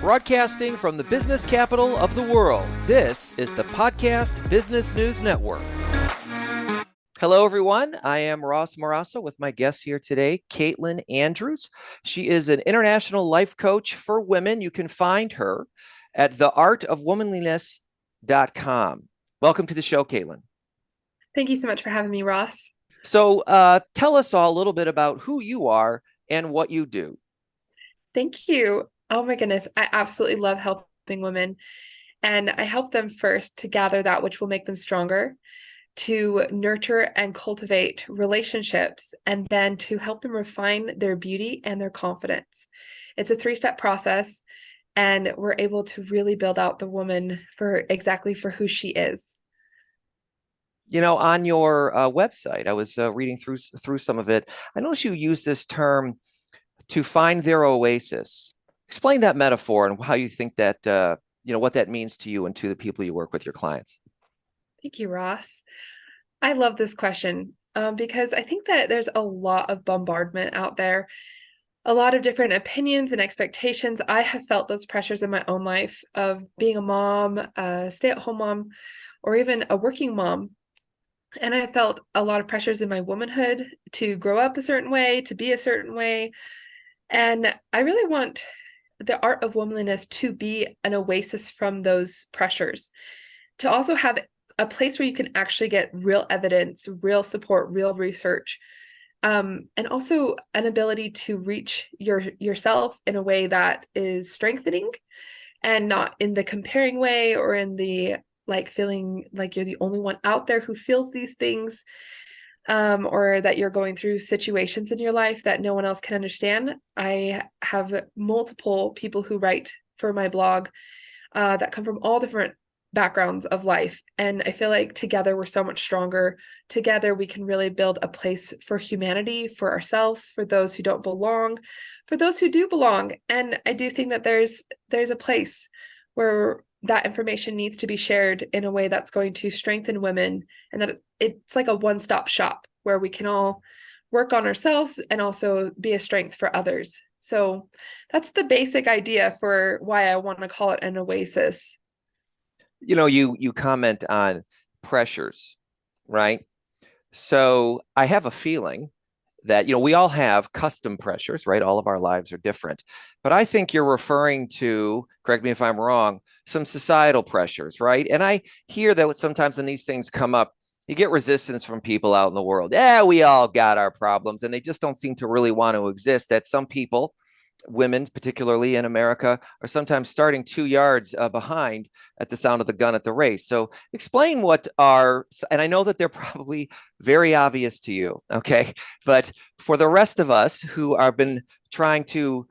Broadcasting from the business capital of the world, this is the Podcast Business News Network. Hello, everyone. I am Ross Marassa with my guest here today, Kaitlyn Andrews. She is an international life coach for women. You can find her at theartofwomanliness.com. Welcome to the show, Kaitlyn. Thank you so much for having me, Ross. So tell us all a little bit about who you are and what you do. Thank you. Oh my goodness. I absolutely love helping women. And I help them first to gather that which will make them stronger, to nurture and cultivate relationships, and then to help them refine their beauty and their confidence. It's a 3-step process, and we're able to really build out the woman for who she is. You know, on your website, I was reading through some of it. I noticed you use this term, to find their oasis. Explain that metaphor and how you think that, what that means to you and to the people you work with, your clients. Thank you, Ross. I love this question because I think that there's a lot of bombardment out there, a lot of different opinions and expectations. I have felt those pressures in my own life of being a mom, a stay-at-home mom, or even a working mom. And I felt a lot of pressures in my womanhood to grow up a certain way, to be a certain way. And I really want the art of womanliness to be an oasis from those pressures, to also have a place where you can actually get real evidence, real support, real research, and also an ability to reach yourself in a way that is strengthening and not in the comparing way or in the feeling like you're the only one out there who feels these things, or that you're going through situations in your life that no one else can understand. I have multiple people who write for my blog that come from all different backgrounds of life. And I feel like together we're so much stronger. Together we can really build a place for humanity, for ourselves, for those who don't belong, for those who do belong. And I do think that there's a place where that information needs to be shared in a way that's going to strengthen women, and that it's like a one-stop shop where we can all work on ourselves and also be a strength for others. So that's the basic idea for why I want to call it an oasis. You know, you comment on pressures, right? So I have a feeling that, we all have custom pressures, right? All of our lives are different. But I think you're referring to, correct me if I'm wrong, some societal pressures, right? And I hear that sometimes when these things come up, you get resistance from people out in the world. Yeah, we all got our problems, and they just don't seem to really want to exist. That some people, women, particularly in America, are sometimes starting 2 yards behind at the sound of the gun at the race. So explain what are, and I know that they're probably very obvious to you, okay? But for the rest of us who have been trying to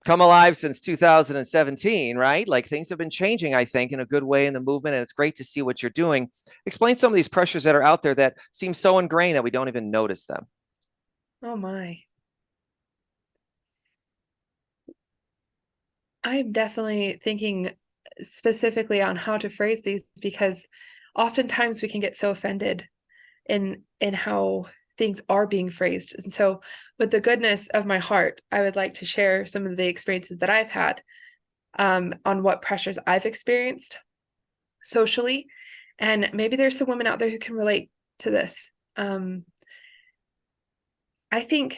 come alive since 2017, right? Like things have been changing, I think, in a good way in the movement, and it's great to see what you're doing. Explain some of these pressures that are out there that seem so ingrained that we don't even notice them. Oh my. I'm definitely thinking specifically on how to phrase these, because oftentimes we can get so offended in how things are being phrased. And so with the goodness of my heart, I would like to share some of the experiences that I've had on what pressures I've experienced socially. And maybe there's some women out there who can relate to this. I think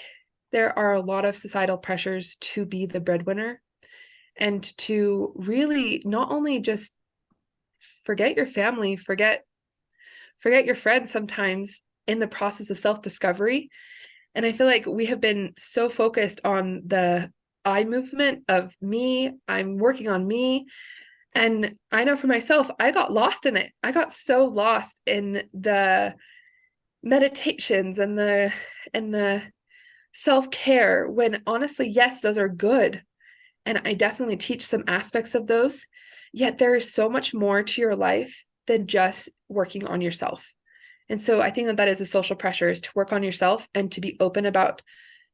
there are a lot of societal pressures to be the breadwinner, and to really not only just forget your family, forget your friends sometimes in the process of self-discovery. And I feel like we have been so focused on the I movement of me, I'm working on me. And I know for myself, I got lost in it. I got so lost in the meditations and the self-care, when honestly, yes, those are good. And I definitely teach some aspects of those. Yet there is so much more to your life than just working on yourself. And so I think that is a social pressure, is to work on yourself and to be open about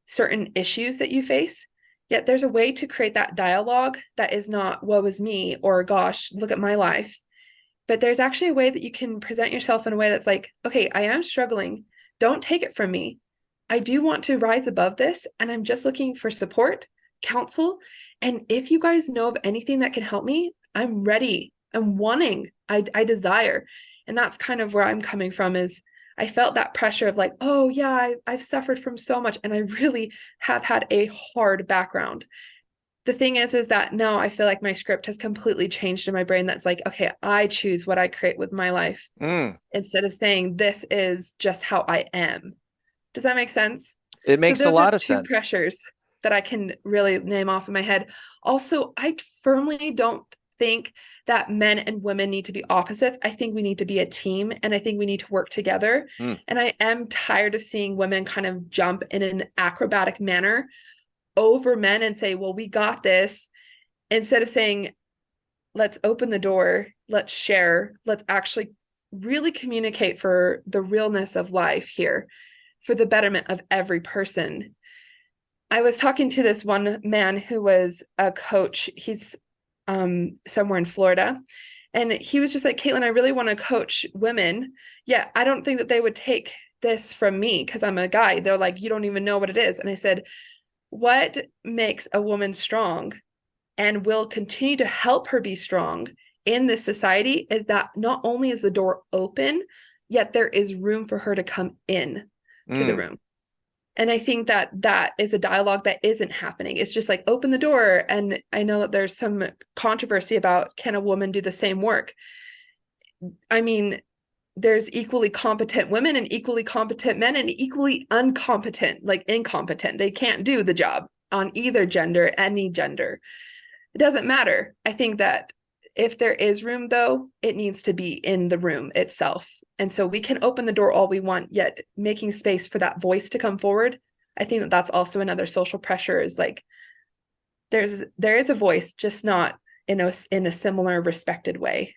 certain issues that you face. Yet there's a way to create that dialogue that is not, woe is me, or gosh, look at my life. But there's actually a way that you can present yourself in a way that's like, okay, I am struggling. Don't take it from me. I do want to rise above this, and I'm just looking for support counsel. And if you guys know of anything that can help me, I'm ready. I'm wanting, I desire. And that's kind of where I'm coming from is I felt that pressure of like, oh yeah, I've suffered from so much. And I really have had a hard background. The thing is that now I feel like my script has completely changed in my brain. That's like, okay, I choose what I create with my life Mm, instead of saying this is just how I am. Does that make sense? it So makes a those are lot of two sense. pressures that I can really name off in my head. Also, I firmly don't think that men and women need to be opposites. I think we need to be a team and I think we need to work together. Mm, And I am tired of seeing women kind of jump in an acrobatic manner over men and say, well, we got this, instead of saying, let's open the door, let's share, let's actually really communicate for the realness of life here, for the betterment of every person. I was talking to this one man who was a coach. He's somewhere in Florida. And he was just like, Kaitlyn, I really want to coach women. Yeah, I don't think that they would take this from me because I'm a guy. They're like, you don't even know what it is. And I said, what makes a woman strong and will continue to help her be strong in this society is that not only is the door open, yet there is room for her to come in to the mm. room. And I think that that is a dialogue that isn't happening. It's just like open the door. And I know that there's some controversy about can a woman do the same work? I mean, there's equally competent women and equally competent men and equally uncompetent, like incompetent. They can't do the job on either gender, any gender. It doesn't matter. I think that if there is room, though, it needs to be in the room itself. And so we can open the door all we want, yet making space for that voice to come forward. I think that that's also another social pressure is like there is a voice, just not in a similar respected way.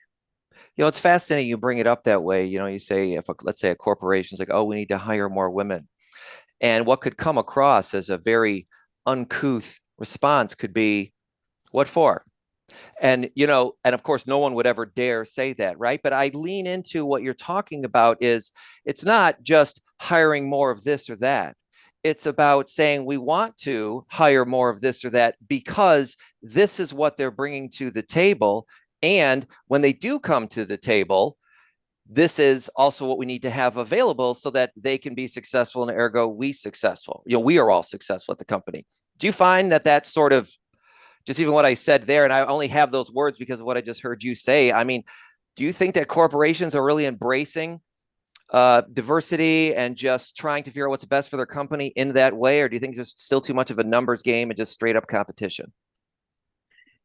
It's fascinating you bring it up that way. You say if let's say a corporation's like, oh, we need to hire more women. And what could come across as a very uncouth response could be, what for? And of course, no one would ever dare say that, right? But I lean into what you're talking about is it's not just hiring more of this or that. It's about saying we want to hire more of this or that because this is what they're bringing to the table. And when they do come to the table, this is also what we need to have available so that they can be successful and ergo we successful. We are all successful at the company. Do you find that that's sort of just even what I said there, and I only have those words because of what I just heard you say. I mean, do you think that corporations are really embracing diversity and just trying to figure out what's best for their company in that way? Or do you think it's just still too much of a numbers game and just straight up competition?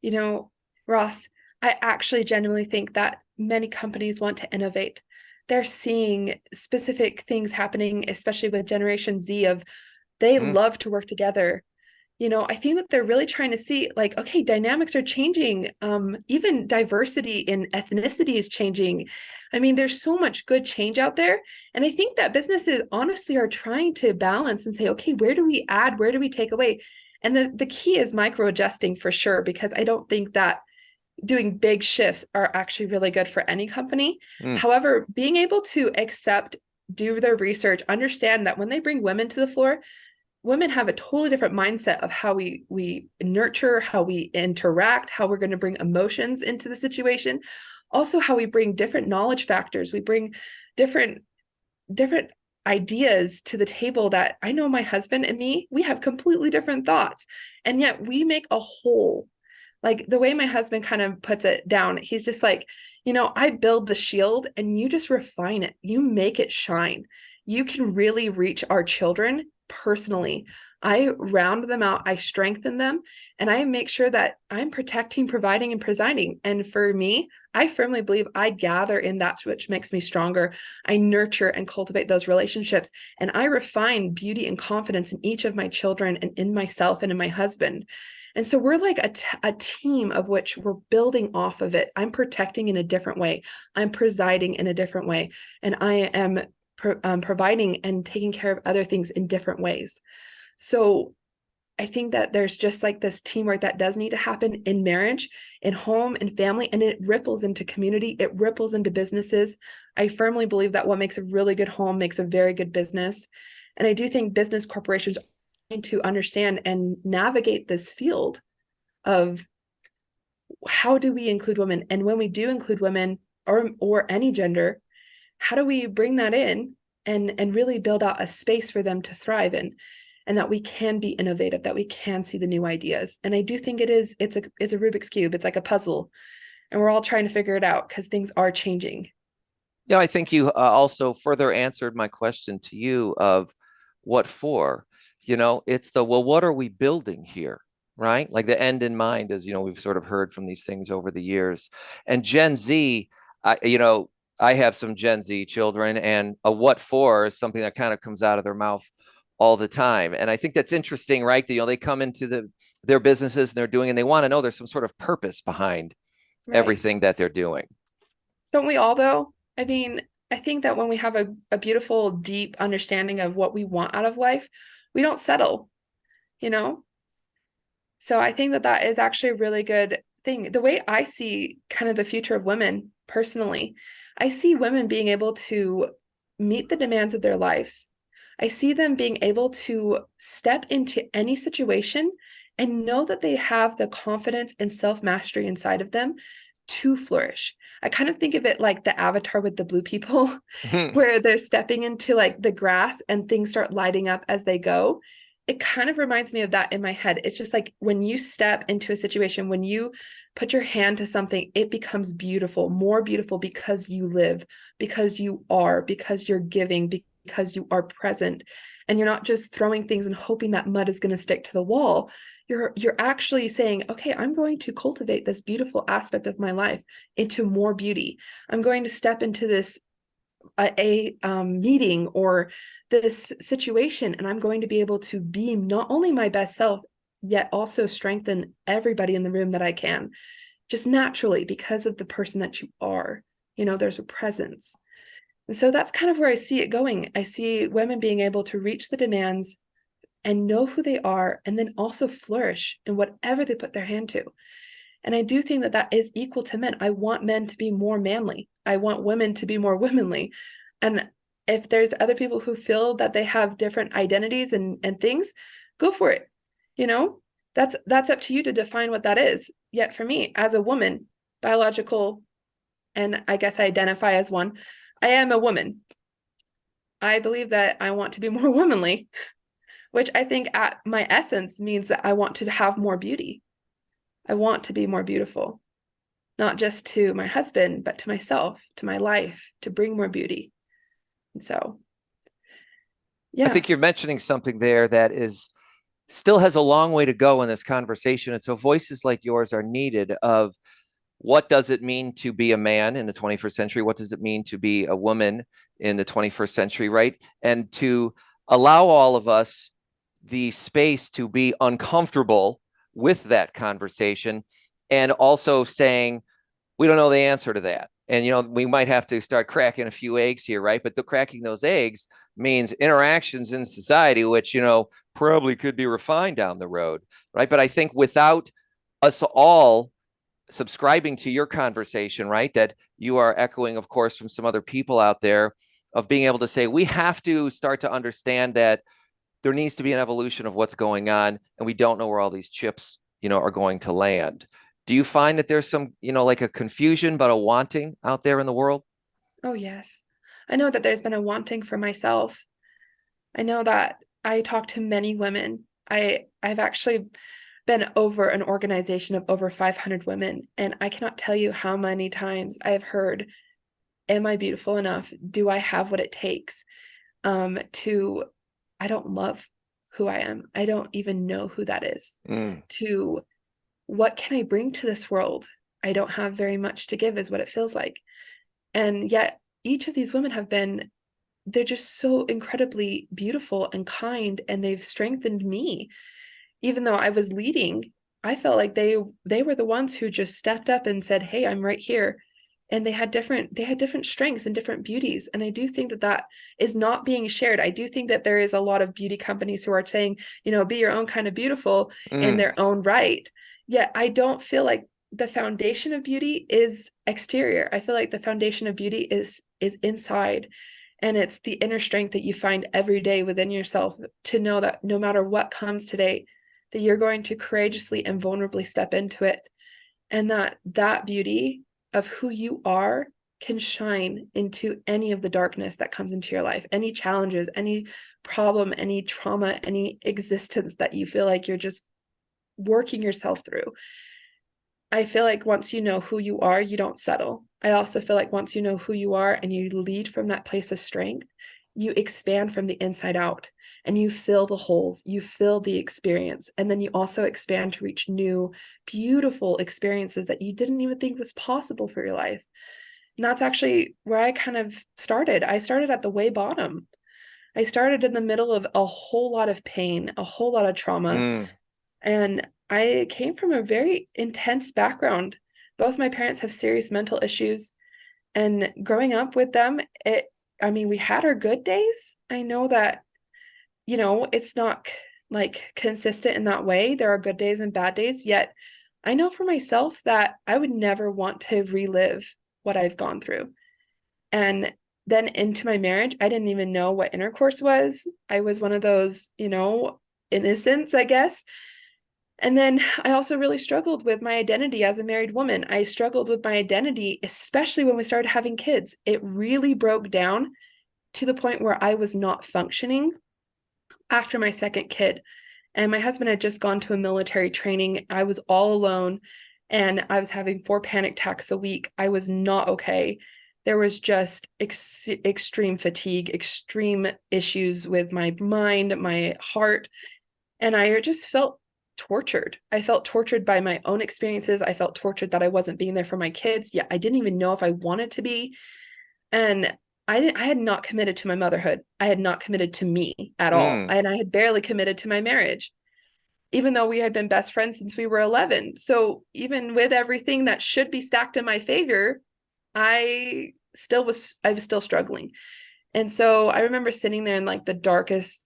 You know, Ross, I actually genuinely think that many companies want to innovate. They're seeing specific things happening, especially with Generation Z, of they Mm, love to work together. I think that they're really trying to see like, okay, dynamics are changing. Even diversity in ethnicity is changing. I mean, there's so much good change out there. And I think that businesses honestly are trying to balance and say, okay, where do we add? Where do we take away? And the key is micro adjusting for sure, because I don't think that doing big shifts are actually really good for any company. mm, However, being able to accept, do their research, understand that when they bring women to the floor, women have a totally different mindset of how we nurture, how we interact, how we're going to bring emotions into the situation, also how we bring different knowledge factors, we bring different different ideas to the table. That I know my husband and me, we have completely different thoughts, and yet we make a whole. Like the way my husband kind of puts it down, he's just like, I build the shield and you just refine it, you make it shine. You can really reach our children personally. I round them out, I strengthen them, and I make sure that I'm protecting, providing, and presiding. And for me, I firmly believe I gather in that which makes me stronger. I nurture and cultivate those relationships, and I refine beauty and confidence in each of my children and in myself and in my husband. And so we're like a team of which we're building off of it. I'm protecting in a different way. I'm presiding in a different way. And I am providing and taking care of other things in different ways. So I think that there's just like this teamwork that does need to happen in marriage, in home, in family, and it ripples into community. It ripples into businesses. I firmly believe that what makes a really good home makes a very good business. And I do think business corporations to understand and navigate this field of how do we include women? And when we do include women or any gender, how do we bring that in and really build out a space for them to thrive in? And that we can be innovative, that we can see the new ideas. And I do think it's a Rubik's Cube. It's like a puzzle. And we're all trying to figure it out because things are changing. Yeah, I think you also further answered my question to you of what for. It's the, well, what are we building here? Right? Like the end in mind, as we've sort of heard from these things over the years. And Gen Z, I have some Gen Z children, and a what for is something that kind of comes out of their mouth all the time. And I think that's interesting, right? They come into their businesses and they're doing, and they want to know there's some sort of purpose behind Right. everything that they're doing. Don't we all, though? I mean, I think that when we have a beautiful, deep understanding of what we want out of life, we don't settle, you know? So I think that that is actually a really good thing. The way I see kind of the future of women personally, I see women being able to meet the demands of their lives. I see them being able to step into any situation and know that they have the confidence and self mastery inside of them to flourish. I kind of think of it like the avatar with the blue people, where they're stepping into like the grass and things start lighting up as they go. It kind of reminds me of that in my head. It's just like when you step into a situation, when you put your hand to something, it becomes beautiful, more beautiful because you live, because you are, because you're giving, because you are present. And you're not just throwing things and hoping that mud is going to stick to the wall. You're actually saying, okay, I'm going to cultivate this beautiful aspect of my life into more beauty. I'm going to step into this meeting or this situation, and I'm going to be able to be not only my best self, yet also strengthen everybody in the room that I can, just naturally because of the person that you are. There's a presence. And so that's kind of where I see it going. I see women being able to reach the demands and know who they are, and then also flourish in whatever they put their hand to. And I do think that that is equal to men. I want men to be more manly. I want women to be more womanly. And if there's other people who feel that they have different identities and things, go for it. You know, that's up to you to define what that is. Yet for me, as a woman, biological, and I guess I identify as one, I am a woman. I believe that I want to be more womanly, which I think at my essence means that I want to have more beauty. I want to be more beautiful, not just to my husband, but to myself, to my life, to bring more beauty. And so, I yeah. think you're mentioning something there that is still has a long way to go in this conversation. And so voices like yours are needed of what does it mean to be a man in the 21st century? What does it mean to be a woman in the 21st century, right? And to allow all of us the space to be uncomfortable with that conversation and also saying, we don't know the answer to that. And, we might have to start cracking a few eggs here, right? But the cracking those eggs means interactions in society, which, probably could be refined down the road, right? But I think without us all subscribing to your conversation, right, that you are echoing, of course, from some other people out there, of being able to say, we have to start to understand that there needs to be an evolution of what's going on, and we don't know where all these chips, are going to land. Do you find that there's some, like a confusion, but a wanting out there in the world? Oh, yes. I know that there's been a wanting for myself. I know that I talk to many women. I've actually been over an organization of over 500 women, and I cannot tell you how many times I've heard, am I beautiful enough? Do I have what it takes? To I don't love who I am. I don't even know who that is. Mm. To what can I bring to this world? I don't have very much to give, is what it feels like. And yet, each of these women they're just so incredibly beautiful and kind, and they've strengthened me. Even though I was leading, I felt like they were the ones who just stepped up and said, "Hey, I'm right here." And they had different strengths and different beauties. And I do think that that is not being shared. I do think that there is a lot of beauty companies who are saying, be your own kind of beautiful in Mm. their own right. Yet I don't feel like the foundation of beauty is exterior. I feel like the foundation of beauty is inside. And it's the inner strength that you find every day within yourself to know that no matter what comes today, that you're going to courageously and vulnerably step into it. And that beauty of who you are can shine into any of the darkness that comes into your life, any challenges, any problem, any trauma, any existence that you feel like you're just working yourself through. I feel like once you know who you are, you don't settle. I also feel like once you know who you are and you lead from that place of strength, you expand from the inside out and you fill the holes, you fill the experience. And then you also expand to reach new, beautiful experiences that you didn't even think was possible for your life. And that's actually where I kind of started. I started at the way bottom. I started in the middle of a whole lot of pain, a whole lot of trauma. Mm, And I came from a very intense background. Both my parents have serious mental issues. And growing up with them, I mean, we had our good days. I know that, it's not like consistent in that way. There are good days and bad days, yet I know for myself that I would never want to relive what I've gone through. And then into my marriage, I didn't even know what intercourse was. I was one of those, innocents, I guess. And then I also really struggled with my identity as a married woman. I struggled with my identity, especially when we started having kids. It really broke down to the point where I was not functioning after my second kid. And my husband had just gone to a military training. I was all alone and I was having 4 panic attacks a week. I was not okay. There was just extreme fatigue, extreme issues with my mind, my heart. And I just felt tortured. I felt tortured by my own experiences. I felt tortured that I wasn't being there for my kids. Yet I didn't even know if I wanted to be. And I had not committed to my motherhood. I had not committed to me at all. mm, And I had barely committed to my marriage, even though we had been best friends since we were 11. So even with everything that should be stacked in my favor, I was still struggling. And so I remember sitting there in like the darkest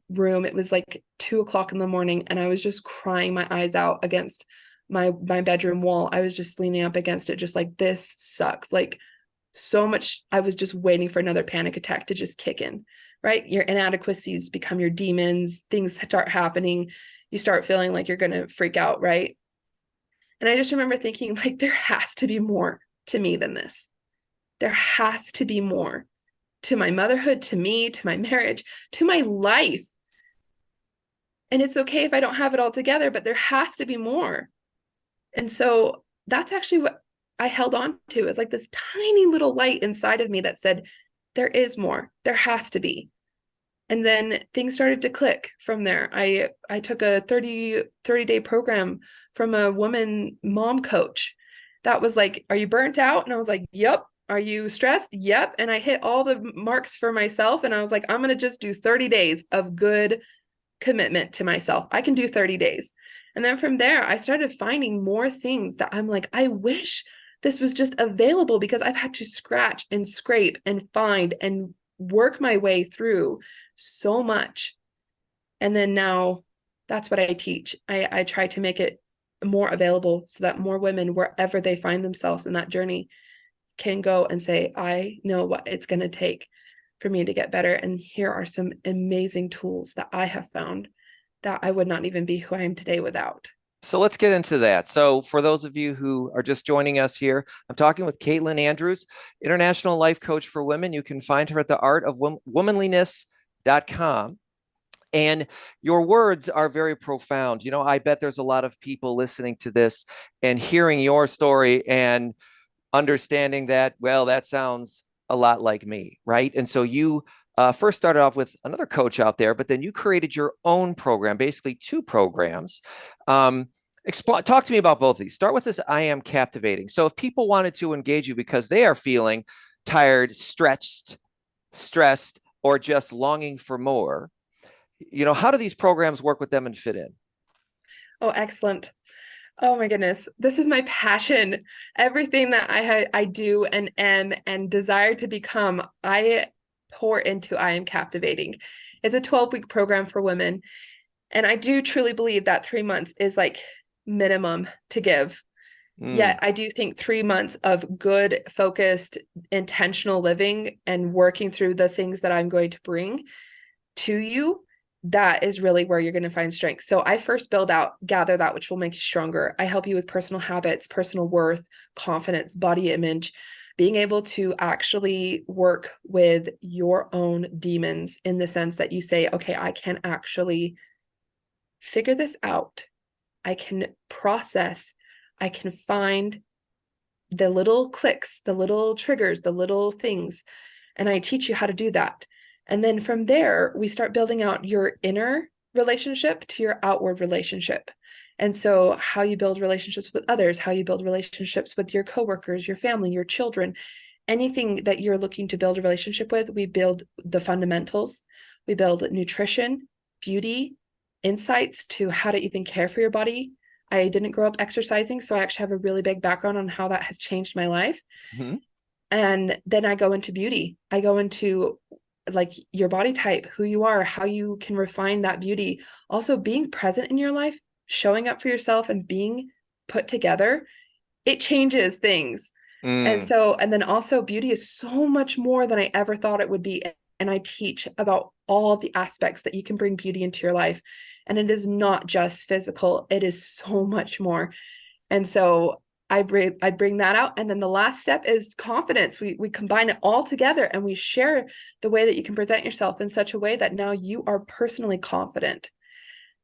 room. It was like 2 o'clock in the morning, and I was just crying my eyes out against my bedroom wall. I was just leaning up against it, just like, this sucks. Like, so much. I was just waiting for another panic attack to just kick in, right? Your inadequacies become your demons. Things start happening. You start feeling like you're going to freak out, right? And I just remember thinking, like, there has to be more to me than this. There has to be more to my motherhood, to me, to my marriage, to my life. And it's okay if I don't have it all together, but there has to be more. And so that's actually what I held on to, is like this tiny little light inside of me that said, there is more, there has to be. And then things started to click from there. I took a 30-day program from a woman mom coach that was like, are you burnt out? And I was like, yep. Are you stressed? Yep. And I hit all the marks for myself. And I was like, I'm going to just do 30 days of good commitment to myself. I can do 30 days. And then from there, I started finding more things that I'm like, I wish this was just available, because I've had to scratch and scrape and find and work my way through so much. And then now that's what I teach. I try to make it more available so that more women, wherever they find themselves in that journey, can go and say, I know what it's going to take for me to get better. And here are some amazing tools that I have found that I would not even be who I am today without. So let's get into that. So, for those of you who are just joining us here, I'm talking with Kaitlyn Andrews, international life coach for women. You can find her at the artofwomanliness.com. And your words are very profound. I bet there's a lot of people listening to this and hearing your story and understanding that, well, that sounds a lot like me, right? And so you first started off with another coach out there, but then you created your own program, basically two programs. Talk to me about both of these. Start with this: I am captivating. So if people wanted to engage you because they are feeling tired, stretched, stressed, or just longing for more, how do these programs work with them and fit in? Oh, excellent. Oh my goodness. This is my passion. Everything that I do and am and desire to become, I pour into I Am Captivating. It's a 12-week program for women. And I do truly believe that 3 months is like minimum to give. Mm, Yet I do think 3 months of good, focused, intentional living and working through the things that I'm going to bring to you, that is really where you're going to find strength. So I first build out, gather that which will make you stronger. I help you with personal habits, personal worth, confidence, body image, being able to actually work with your own demons in the sense that you say, okay, I can actually figure this out. I can process, I can find the little clicks, the little triggers, the little things. And I teach you how to do that. And then from there, we start building out your inner relationship to your outward relationship. And so, how you build relationships with others, how you build relationships with your coworkers, your family, your children, anything that you're looking to build a relationship with, we build the fundamentals. We build nutrition, beauty, insights to how to even care for your body. I didn't grow up exercising, so I actually have a really big background on how that has changed my life. mhm, And then I go into beauty. I go into like your body type, who you are, how you can refine that beauty. Also, being present in your life, showing up for yourself and being put together, it changes things. And mm, so, and then also, beauty is so much more than I ever thought it would be. And I teach about all the aspects that you can bring beauty into your life. And it is not just physical, it is so much more. And so I bring that out. And then the last step is confidence. We combine it all together and we share the way that you can present yourself in such a way that now you are personally confident.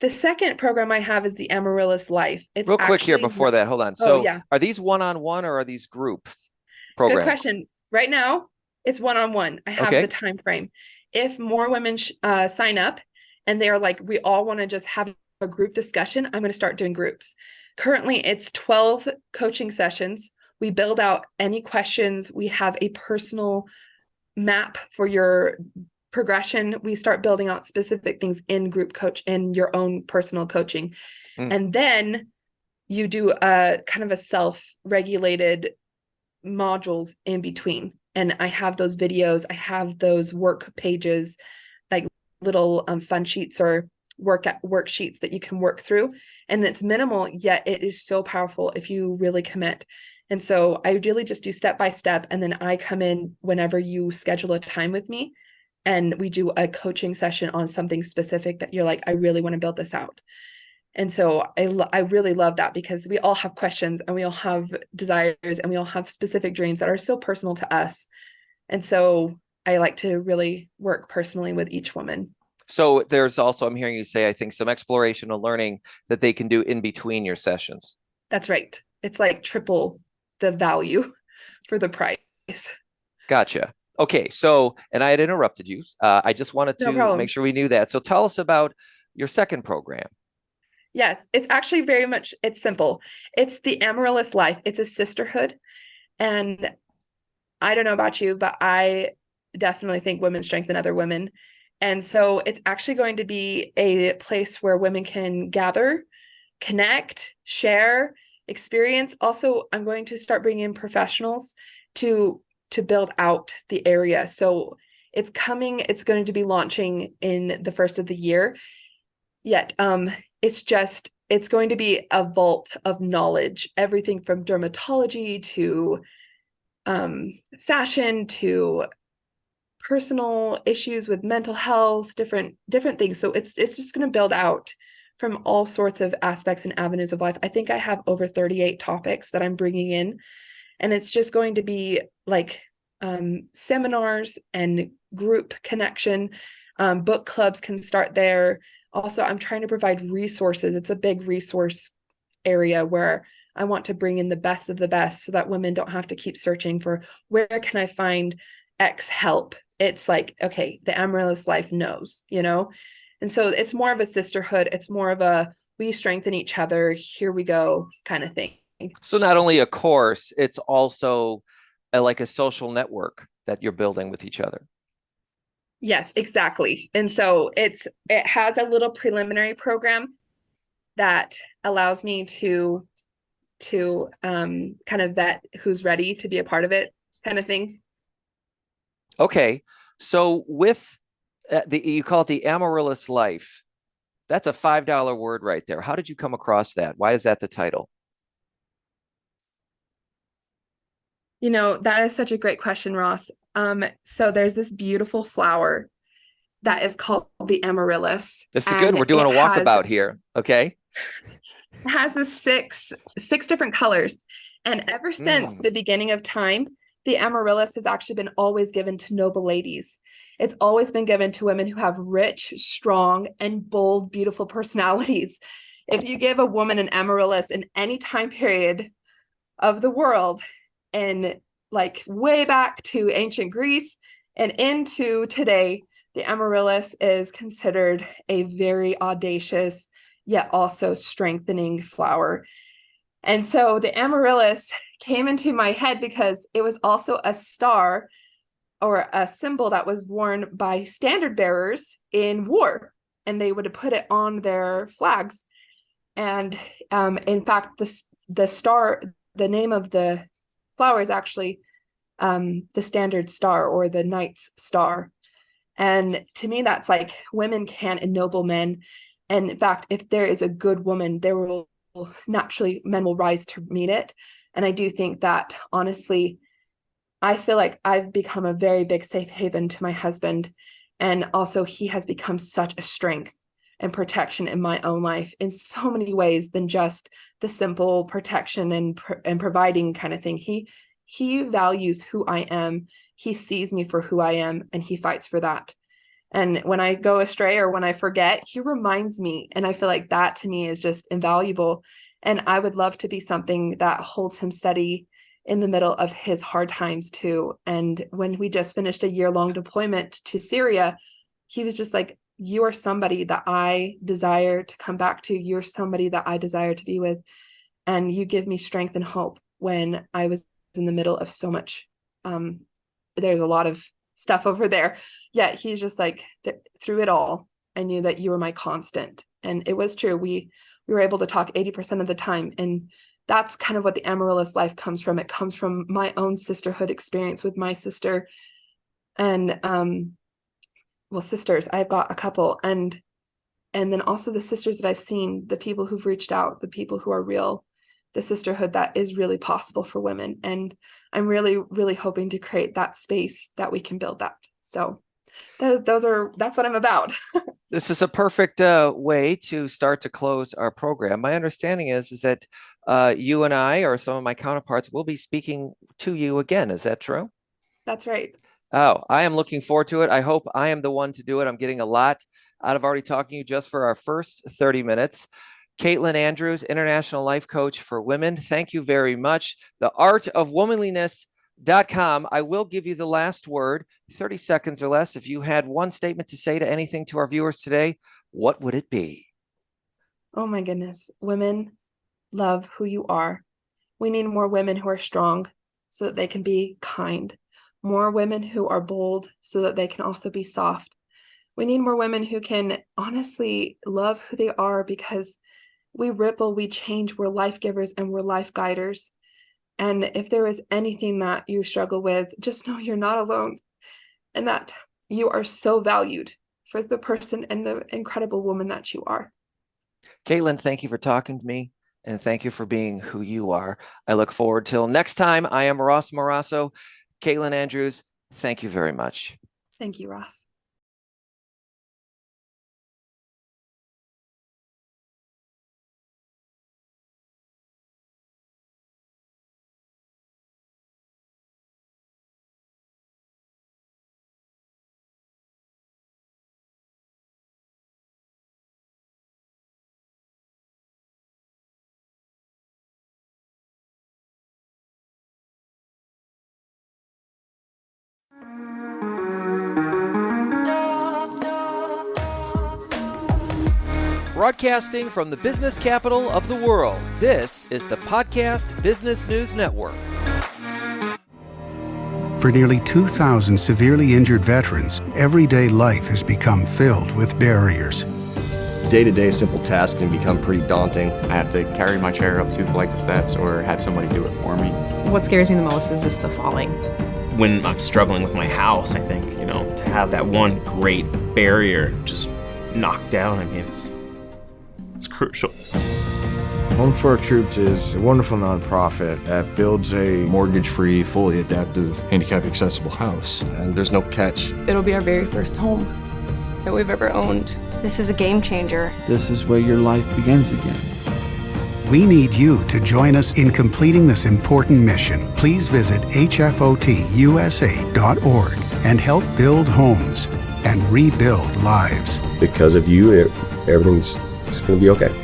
The second program I have is the Amaryllis Life. It's real quick here actually, before that, hold on. oh So yeah, are these one-on-one or are these groups good programs? question. Right now, it's one-on-one. I have the Okay. time frame. If more women sign up and they are like, we all want to just have a group discussion, I'm going to start doing groups. Currently, it's 12 coaching sessions. We build out any questions. We have a personal map for your progression. We start building out specific things in group coach in your own personal coaching. Mm, And then you do a kind of a self-regulated modules in between. And I have those videos, I have those work pages, like little fun sheets or worksheets that you can work through. And it's minimal, yet it is so powerful if you really commit. And so I really just do step by step. And then I come in whenever you schedule a time with me and we do a coaching session on something specific that you're like, I really want to build this out. And so I really love that because we all have questions and we all have desires and we all have specific dreams that are so personal to us. And so I like to really work personally with each woman. so there's also, I'm hearing you say, I think, some exploration and learning that they can do in between your sessions. That's right. It's like triple the value for the price. Gotcha. Okay. So, and I had interrupted you. I just wanted No to make problem. sure we knew that. So tell us about your second program. Yes, it's actually very much, it's simple. It's the Amaryllis Life. It's a sisterhood. And I don't know about you, but I definitely think women strengthen other women. And so it's actually going to be a place where women can gather, connect, share, experience. Also, I'm going to start bringing in professionals to build out the area. So it's going to be launching in the first of the year. Yet it's going to be a vault of knowledge, everything from dermatology to fashion to personal issues with mental health, different things. So it's just going to build out from all sorts of aspects and avenues of life. I think I have over 38 topics that I'm bringing in, and it's just going to be like seminars and group connection. Book clubs can start there. Also, I'm trying to provide resources. It's a big resource area where I want to bring in the best of the best so that women don't have to keep searching for where can I find X help. It's like, okay, the Amaryllis Life knows, you know? And so it's more of a sisterhood. It's more of a we strengthen each other, here we go kind of thing. So not only a course, it's also like a social network that you're building with each other. Yes, exactly. And so it has a little preliminary program that allows me to kind of vet who's ready to be a part of it kind of thing. Okay. So with you call it the Amaryllis Life. That's a $5 word right there. How did you come across that? Why is that the title? That is such a great question, Ross. So there's this beautiful flower that is called the amaryllis, This is good. and We're doing it a has walkabout here. Okay. this six different colors. And ever since Mm. the beginning of time, the amaryllis has actually been always given to noble ladies. It's always been given to women who have rich, strong, and bold, beautiful personalities. If you give a woman an amaryllis in any time period of the world, and like way back to ancient Greece and into today, the amaryllis is considered a very audacious yet also strengthening flower. And so the amaryllis came into my head because it was also a star or a symbol that was worn by standard bearers in war, and they would put it on their flags. And in fact, the star, the name of the flower is actually the standard star or the knight's star. And to me, that's like women can ennoble men. And in fact, if there is a good woman, there will naturally men will rise to meet it. And I do think that honestly, I feel like I've become a very big safe haven to my husband. And also he has become such a strength and protection in my own life in so many ways than just the simple protection and providing kind of thing. He values who I am. He sees me for who I am, and he fights for that. And when I go astray or when I forget, he reminds me. And I feel like that to me is just invaluable. And I would love to be something that holds him steady in the middle of his hard times too. And when we just finished a year-long deployment to Syria, he was just like, you are somebody that I desire to come back to. You're somebody that I desire to be with. And you give me strength and hope when I was in the middle of so much. There's a lot of stuff over there. Yet he's just like, through it all, I knew that you were my constant. And it was true. We were able to talk 80% of the time. And that's kind of what the amaryllis life comes from. It comes from my own sisterhood experience with my sister. And well, sisters, I've got a couple. And then also the sisters that I've seen, the people who've reached out, the people who are real, the sisterhood that is really possible for women. And I'm really, really hoping to create that space that we can build that. So that's what I'm about. This is a perfect way to start to close our program. My understanding is that you and I, or some of my counterparts, will be speaking to you again. Is that true? That's right. Oh, I am looking forward to it. I hope I am the one to do it. I'm getting a lot out of already talking to you just for our first 30 minutes. Kaitlyn Andrews, International Life Coach for Women. Thank you very much. theartofwomanliness.com. I will give you the last word, 30 seconds or less. If you had one statement to say to anything to our viewers today, what would it be? Oh my goodness. Women, love who you are. We need more women who are strong so that they can be kind. More women who are bold so that they can also be soft. We need more women who can honestly love who they are, because we ripple, we change, we're life givers and we're life guiders. And if there is anything that you struggle with, just know you're not alone, and that you are so valued for the person and the incredible woman that you are. Kaitlyn, thank you for talking to me, and thank you for being who you are. I look forward till next time. I am Ross Morasso. Kaitlyn Andrews, thank you very much. Thank you, Ross. Broadcasting from the business capital of the world, this is the Podcast Business News Network. For nearly 2,000 severely injured veterans, everyday life has become filled with barriers. Day-to-day simple tasks can become pretty daunting. I have to carry my chair up 2 flights of steps or have somebody do it for me. What scares me the most is just the falling. When I'm struggling with my house, I think, to have that one great barrier just knocked down, it's crucial. Home for Our Troops is a wonderful nonprofit that builds a mortgage-free, fully adaptive, handicap-accessible house. And there's no catch. It'll be our very first home that we've ever owned. This is a game changer. This is where your life begins again. We need you to join us in completing this important mission. Please visit hfotusa.org and help build homes and rebuild lives. Because of you, everything's going to be okay.